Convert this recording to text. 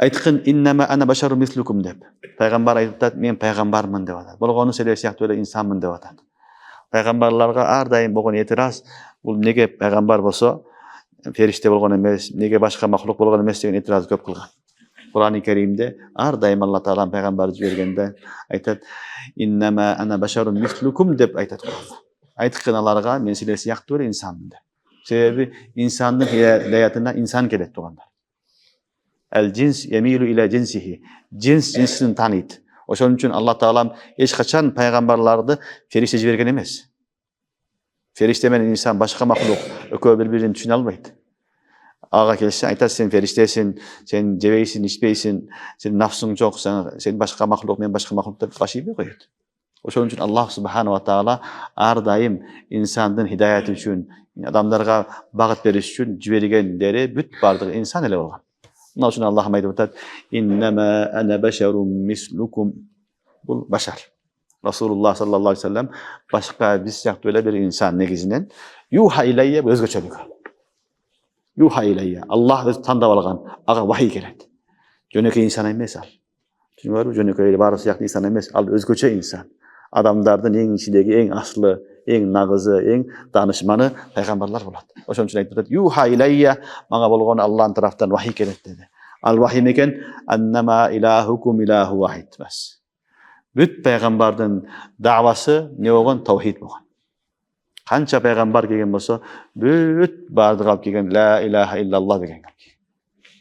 Айтқын иннама ана башару мислукум деп. Пайғамбар айтады, мен пайғамбармын деп атады. Болғаны сілер сияқты эле инсанмын деп атады. Пайғамбарларға әрдайым болған етираз, бұл неге пайғамбар болса, періште болған емес, неге башқа мақлуқ болған емес деген етираз көп қылған. Құран-ы Керимде әрдайым Алла Тағала пайғамбарды жібергенде айтады, иннама ана башару мислукум деп айтады. Айтқын аларға, мен сілер сияқты эле инсанмын деп. Себебі инсандың хидаятына инсан келеді туғандар. Әл-джинс ямилу иля джинсихи. Джинс джинсін таниды. Ошон үчүн Алла Таалам ешқашан пайғамбарларды фериште жіберген емес. Фериште менен инсан башқа мақлуқ экөө бири-бирин түшүнө албайт. Ага келсе айтат, сен фериштесин, сен жебейсин, ичпейсин, сен нафсың жок, сен башқа мақлуқ, мен башқа мақлуқ деп башыйбай коет. Ошон үчүн Аллах субханала таала ар дайым инсандын хидаяты үчүн, адамдарга багыт бериш үчүн жибергендери бүт бардыгы инсан эле болгон. Мына үчүн Аллах айтып атат, иннама ана башарун мислукум. Бул башар. Расулуллах саллаллаху алейхи вассалам башка биз сыяктуу эле бир инсан негизинен. Юха илейе өзгөчөлүгү. Юха илейе. Аллах өз тандап алган, ага вахий келет. Жөнөкөй инсан эмес ал. Түшүнүңөрбү? Жөнөкөй баары сыяктуу инсан эмес, ал өзгөчө инсан. Адамдардын эң ичидеги эң аслы, эң нагызы, эң данышманы пайгамбарлар болот. Ошон үчүн айтып атат, юха илейе, мага болгон Аллахтын тараптан вахий келет деди. Ал вахий мекен аннама илахукум илаху вахид бас. Бүт пайгамбардын давасы не болгон? Таухид болгон. Канча пайгамбар келген болсо, бүт бардыгы алып келген ла илаха иллаллах деген.